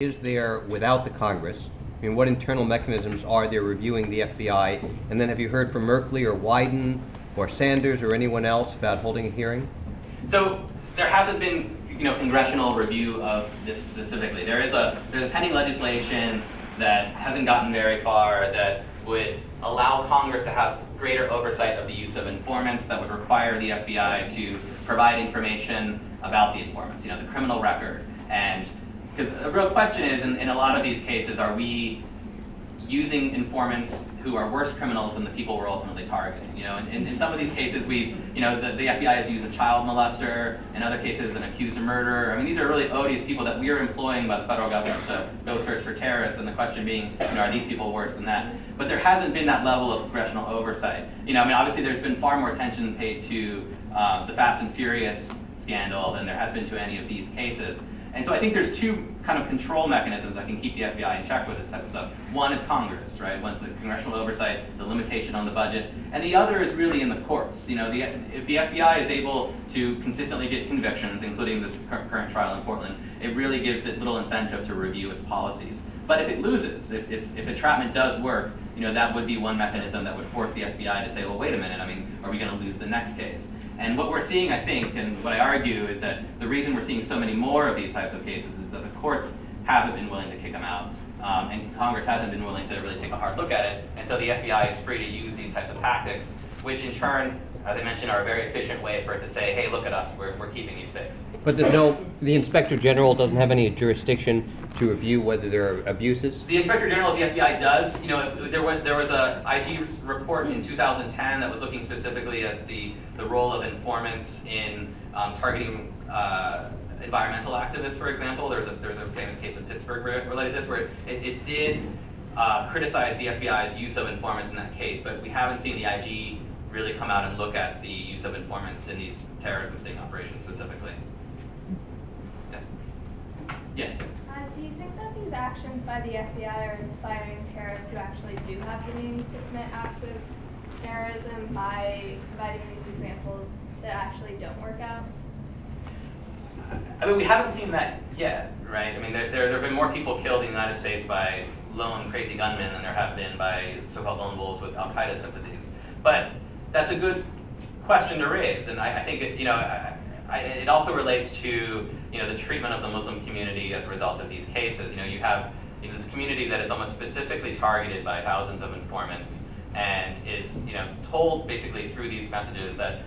is there without the Congress? I mean, what internal mechanisms are there reviewing the FBI? And then have you heard from Merkley or Wyden or Sanders or anyone else about holding a hearing? So there hasn't been, congressional review of this specifically. There's a pending legislation that hasn't gotten very far that would allow Congress to have greater oversight of the use of informants, that would require the FBI to provide information about the informants, the criminal record. And because the real question is, in a lot of these cases, are we using informants who are worse criminals than the people we're ultimately targeting? In some of these cases, the FBI has used a child molester. In other cases, an accused of murder. I mean, these are really odious people that we are employing by the federal government to go search for terrorists. And the question being, are these people worse than that? But there hasn't been that level of congressional oversight. Obviously, there's been far more attention paid to the Fast and Furious scandal than there has been to any of these cases. And so I think there's two kind of control mechanisms that can keep the FBI in check with this type of stuff. One is Congress, right? One's the congressional oversight, the limitation on the budget, and the other is really in the courts. If the FBI is able to consistently get convictions, including this current trial in Portland, it really gives it little incentive to review its policies. But if it loses, if entrapment does work, that would be one mechanism that would force the FBI to say, well, wait a minute, are we going to lose the next case? And what we're seeing, I think, and what I argue is that the reason we're seeing so many more of these types of cases is that the courts haven't been willing to kick them out, and Congress hasn't been willing to really take a hard look at it, and so the FBI is free to use these types of tactics, which in turn, as I mentioned, are a very efficient way for it to say, hey, look at us, we're keeping you safe. But the Inspector General doesn't have any jurisdiction to review whether there are abuses? The Inspector General of the FBI does. There was a IG report in 2010 that was looking specifically at the role of informants in targeting environmental activists, for example. There's a famous case in Pittsburgh related to this where it did criticize the FBI's use of informants in that case, but we haven't seen the IG really come out and look at the use of informants in these terrorism sting operations specifically. Yes? Do you think that these actions by the FBI are inspiring terrorists who actually do have the means to commit acts of terrorism by providing these examples that actually don't work out? We haven't seen that yet, right? There have been more people killed in the United States by lone crazy gunmen than there have been by so-called lone wolves with Al-Qaeda sympathies. But that's a good question to raise, and I think it also relates to the treatment of the Muslim community as a result of these cases. You have this community that is almost specifically targeted by thousands of informants, and is told basically through these messages that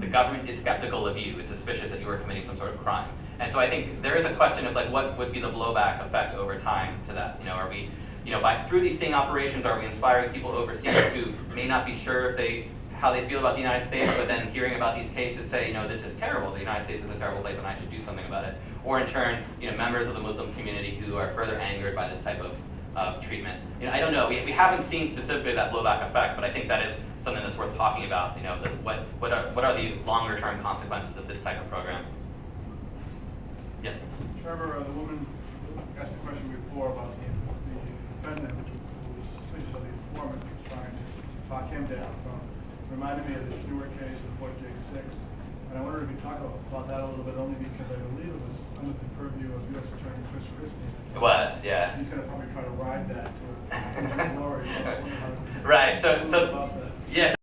the government is skeptical of you, is suspicious that you are committing some sort of crime. And so I think there is a question of what would be the blowback effect over time to that. Are we through these sting operations, are we inspiring people overseas who may not be sure how they feel about the United States, but then hearing about these cases say, this is terrible, the United States is a terrible place and I should do something about it. Or in turn, members of the Muslim community who are further angered by this type of treatment. I don't know, we haven't seen specifically that blowback effect, but I think that is something that's worth talking about, what are the longer term consequences of this type of program? Yes? Trevor, the woman asked a question before about the defendant who was suspicious of the informant who was trying to talk him down from. Reminded me of the Stewart case, the Fort Jake 6, and I wondered if you talk about that a little bit, only because I believe it was under the purview of U.S. Attorney Chris Christie. It was, yeah. He's going to probably try to ride that to glory. Right. So yes.